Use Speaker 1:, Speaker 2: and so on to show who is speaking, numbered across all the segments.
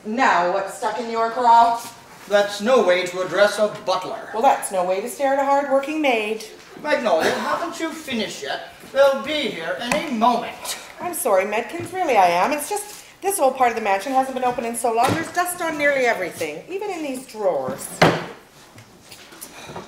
Speaker 1: Now what's stuck in your craw?
Speaker 2: That's no way to address a butler.
Speaker 1: Well, that's no way to stare at a hard-working maid.
Speaker 2: Magnolia, haven't you finished yet? They'll be here any moment.
Speaker 1: I'm sorry, Medkins, really I am. It's just this old part of the mansion hasn't been open in so long. There's dust on nearly everything, even in these drawers.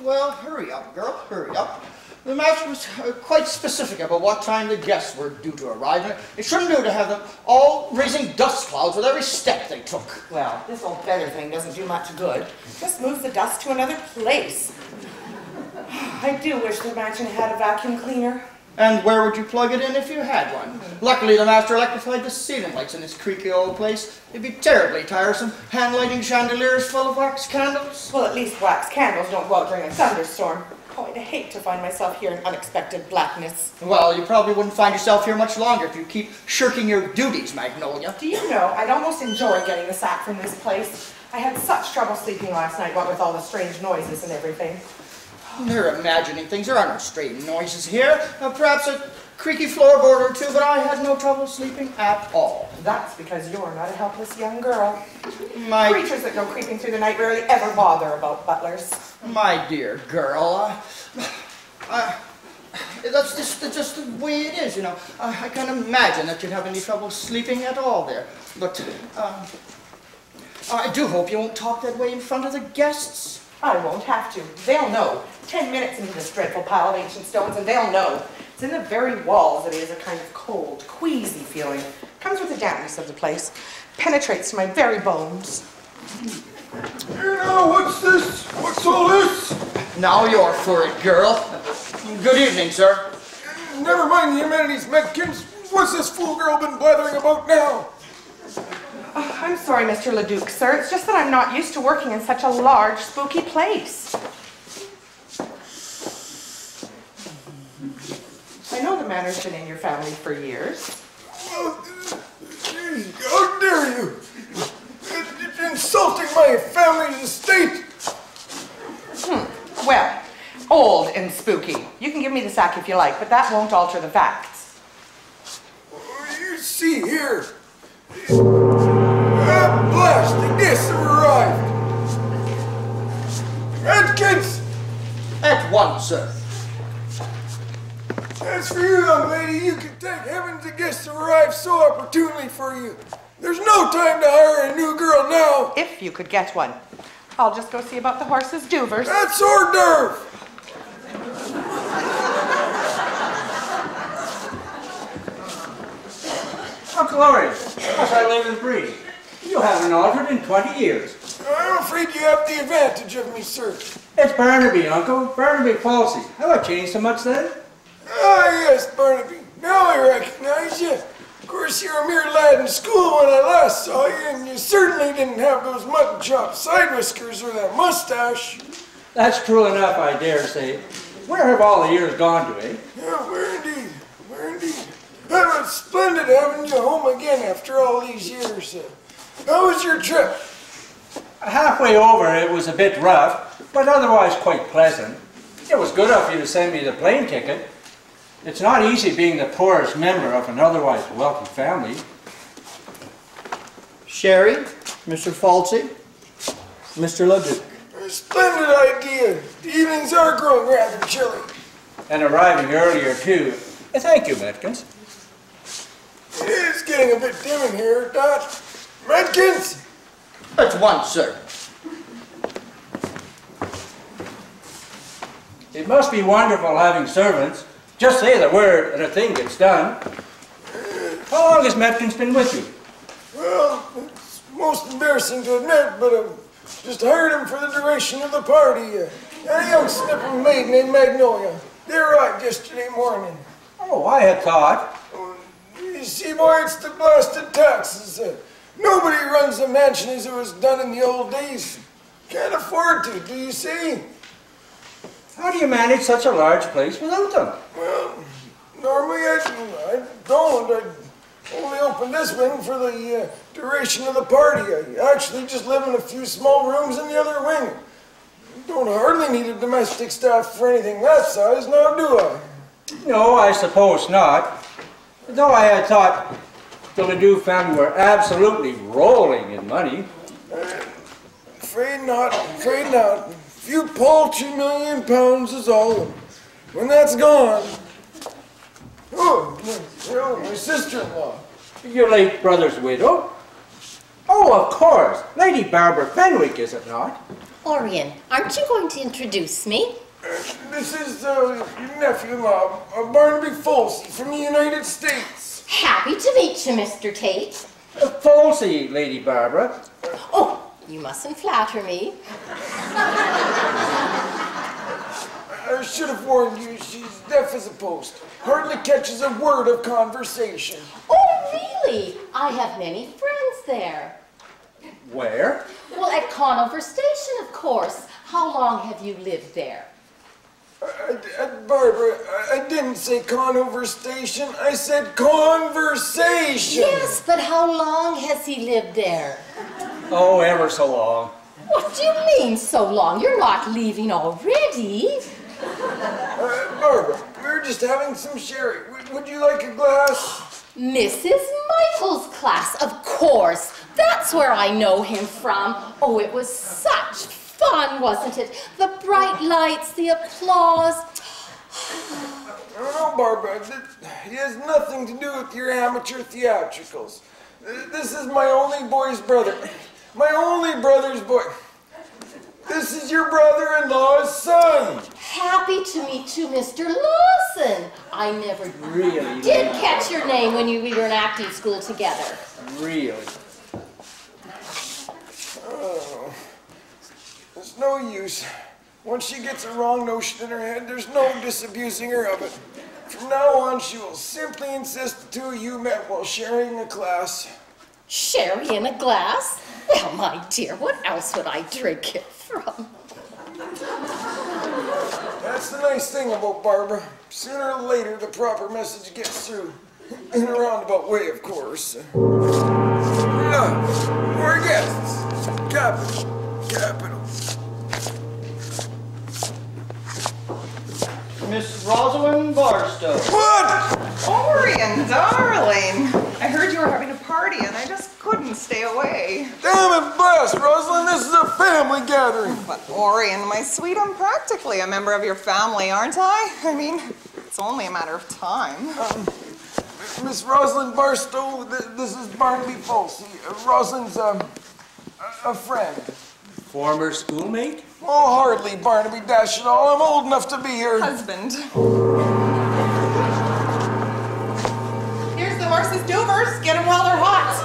Speaker 2: Well, hurry up, girl, hurry up. The master was quite specific about what time the guests were due to arrive, and it shouldn't do to have them all raising dust clouds with every step they took.
Speaker 1: Well, this old feather thing doesn't do much good. Just moves the dust to another place. I do wish the mansion had a vacuum cleaner.
Speaker 2: And where would you plug it in if you had one? Luckily, the master electrified the ceiling lights in this creaky old place. It'd be terribly tiresome, hand-lighting chandeliers full of wax candles.
Speaker 1: Well, at least wax candles don't go out during a thunderstorm. Oh, I'd hate to find myself here in unexpected blackness.
Speaker 2: Well, you probably wouldn't find yourself here much longer if you keep shirking your duties, Magnolia.
Speaker 1: Do you know, I'd almost enjoy getting the sack from this place. I had such trouble sleeping last night, what with all the strange noises and everything.
Speaker 2: They're imagining things. There are no strange noises here. Perhaps a creaky floorboard or two, but I had no trouble sleeping at all.
Speaker 1: That's because you're not a helpless young girl.
Speaker 2: Creatures
Speaker 1: that go creeping through the night rarely ever bother about butlers.
Speaker 2: My dear girl, that's just the way it is, you know. I can't imagine that you'd have any trouble sleeping at all there. But I do hope you won't talk that way in front of the guests.
Speaker 1: I won't have to. They'll know. 10 minutes into this dreadful pile of ancient stones and they'll know. It's in the very walls that it is a kind of cold, queasy feeling. Comes with the dampness of the place. Penetrates to my very bones.
Speaker 3: Here now, what's this? What's all this?
Speaker 2: Now you're for it, girl. Good evening, sir.
Speaker 3: Never mind the amenities, Medkins. What's this fool girl been blathering about now?
Speaker 1: Oh, I'm sorry, Mr. Leduc, sir. It's just that I'm not used to working in such a large, spooky place. I know the manor's been in your family for years.
Speaker 3: How dare you? You're insulting my family's estate.
Speaker 1: Well, old and spooky. You can give me the sack if you like, but that won't alter the facts.
Speaker 3: You see here. Blast, the guests have arrived. Medkins!
Speaker 2: At once, sir.
Speaker 3: As for you, young lady, you can thank heaven the guests have arrived so opportunely for you. There's no time to hire a new girl now.
Speaker 1: If you could get one. I'll just go see about the horse's duvers.
Speaker 3: That's hors d'oeuvre.
Speaker 4: Uncle Laurie, how's our latest breed? You haven't altered in 20 years.
Speaker 3: I'm afraid you have the advantage of me, sir.
Speaker 4: It's Barnaby, Uncle. Barnaby Falsey. Have I changed so much then?
Speaker 3: Ah, yes, Barnaby. Now I recognize you. Of course, you're a mere lad in school when I last saw you, and you certainly didn't have those mutton chop side whiskers or that mustache.
Speaker 4: That's true enough, I dare say. Where have all the years gone to, eh?
Speaker 3: Yeah, where indeed, where indeed. Well, it's splendid having you home again after all these years. How was your trip?
Speaker 4: Halfway over, it was a bit rough, but otherwise quite pleasant. It was good of you to send me the plane ticket. It's not easy being the poorest member of an otherwise wealthy family.
Speaker 2: Sherry, Mr. Falsey, Mr. Leduc.
Speaker 3: A splendid idea. The evenings are growing rather chilly.
Speaker 4: And arriving earlier, too. Thank you, Medkins.
Speaker 3: It is getting a bit dim in here, Dot. Medkins!
Speaker 2: At once, sir.
Speaker 4: It must be wonderful having servants. Just say the word and a thing gets done. How long has Medkins been with you?
Speaker 3: Well, it's most embarrassing to admit, but I've just hired him for the duration of the party. A young snipping maid named Magnolia. They arrived yesterday morning.
Speaker 4: Oh, I had thought.
Speaker 3: You see, boy, it's the blasted taxes. Nobody runs the mansion as it was done in the old days. Can't afford to, do you see?
Speaker 4: How do you manage such a large place without them?
Speaker 3: Well, normally I don't. I only open this wing for the duration of the party. I actually just live in a few small rooms in the other wing. Don't hardly need a domestic staff for anything that size, now do I?
Speaker 4: No, I suppose not. Though I had thought The Ledoux family were absolutely rolling in money.
Speaker 3: Afraid not, afraid not. A few paltry £1,000,000 is all. When that's gone... Oh, my sister-in-law.
Speaker 4: Your late brother's widow? Oh, of course. Lady Barbara Fenwick, is it not?
Speaker 5: Orion, aren't you going to introduce me?
Speaker 3: This is your nephew-in-law, Barnaby from the United States.
Speaker 5: Happy to meet you, Mr. Tate.
Speaker 4: Falsey, Lady Barbara.
Speaker 5: Oh, you mustn't flatter me.
Speaker 3: I should have warned you, she's deaf as a post. Hardly catches a word of conversation.
Speaker 5: Oh, really? I have many friends there.
Speaker 4: Where?
Speaker 5: Well, at Conover Station, of course. How long have you lived there?
Speaker 3: Barbara, I didn't say Conover Station, I said conversation.
Speaker 5: Yes, but how long has he lived there?
Speaker 4: Oh, ever so long.
Speaker 5: What do you mean, so long? You're not leaving already.
Speaker 3: Barbara, we're just having some sherry. Would you like a glass?
Speaker 5: Mrs. Michael's class, of course. That's where I know him from. Oh, it was such fun, wasn't it? The bright lights, the applause.
Speaker 3: No, Barbara, it has nothing to do with your amateur theatricals. This is my only boy's brother. My only brother's boy. This is your brother-in-law's son.
Speaker 5: Happy to meet you, Mr. Lawson. I never
Speaker 4: Really?
Speaker 5: did catch your name when we were in acting school together.
Speaker 4: Really?
Speaker 3: Oh, there's no use. Once she gets a wrong notion in her head, there's no disabusing her of it. From now on, she will simply insist the two of you met while sharing a class.
Speaker 5: Sherry in a glass? Well, my dear, what else would I drink it from?
Speaker 3: That's the nice thing about Barbara. Sooner or later, the proper message gets through. In a roundabout way, of course. More guests. Capital.
Speaker 2: Miss Rosalind Barstow.
Speaker 3: What?
Speaker 1: Orion, darling. I heard you were having a party and I just couldn't stay away.
Speaker 3: Damn it, blast, Rosalind, this is a family gathering.
Speaker 1: But Orion, my sweet, I'm practically a member of your family, aren't I? I mean, it's only a matter of time.
Speaker 3: Miss Rosalind Barstow, this is Barnaby Falsey. Rosalind's a friend.
Speaker 4: Former schoolmate?
Speaker 3: Oh, hardly, Barnaby, dash it all. I'm old enough to be her
Speaker 1: Husband. Here's the horses' duvers. Get them while they're hot.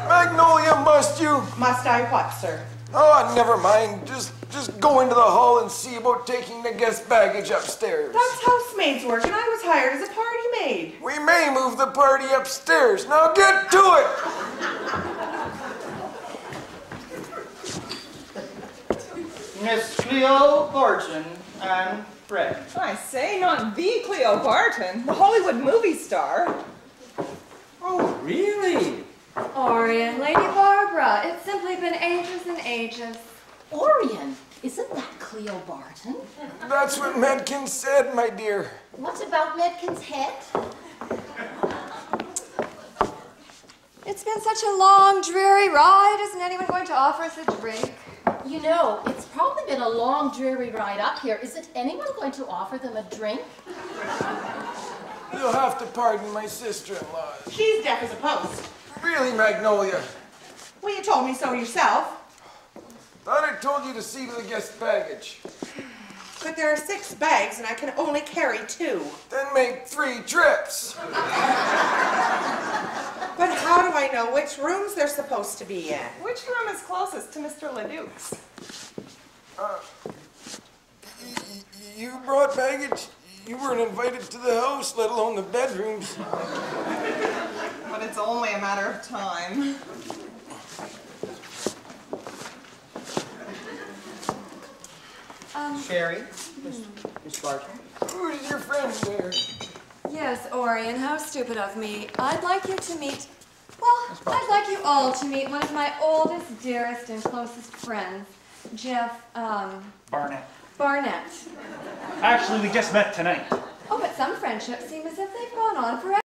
Speaker 3: Magnolia, must you?
Speaker 1: Must I what, sir?
Speaker 3: Oh, never mind. Just go into the hall and see about taking the guest baggage upstairs.
Speaker 1: That's housemaids work, and I was hired as a party maid.
Speaker 3: We may move the party upstairs. Now get to it!
Speaker 2: Miss Cleo Barton and Fred.
Speaker 1: I say, not the Cleo Barton, the Hollywood movie star.
Speaker 4: Oh, really?
Speaker 6: Orion, Lady Barbara, it's simply been ages and ages.
Speaker 5: Orion, isn't that Cleo Barton?
Speaker 3: That's what Medkin said, my dear.
Speaker 5: What about Medkin's head?
Speaker 6: It's been such a long, dreary ride. Isn't anyone going to offer us a drink?
Speaker 5: You know, it's probably been a long, dreary ride up here. Isn't anyone going to offer them a drink?
Speaker 3: You'll have to pardon my sister-in-law.
Speaker 1: She's deaf as a post.
Speaker 3: Really, Magnolia?
Speaker 1: Well, you told me so yourself.
Speaker 3: Thought I told you to see to the guest baggage.
Speaker 1: But there are 6 bags, and I can only carry 2.
Speaker 3: Then make 3 trips.
Speaker 1: But how do I know which rooms they're supposed to be in? Which room is closest to Mr. Leduc's?
Speaker 3: You brought baggage? You weren't invited to the house, let alone the bedrooms.
Speaker 1: But it's only a matter of time.
Speaker 2: Sherry. Miss Barton.
Speaker 3: Who's your friend there?
Speaker 6: Yes, Orion, how stupid of me. I'd like you to meet, well, I'd like you all to meet one of my oldest, dearest, and closest friends, Jeff,
Speaker 7: Barnett.
Speaker 6: Barnett.
Speaker 7: Actually, we just met tonight.
Speaker 6: Oh, but some friendships seem as if they've gone on forever.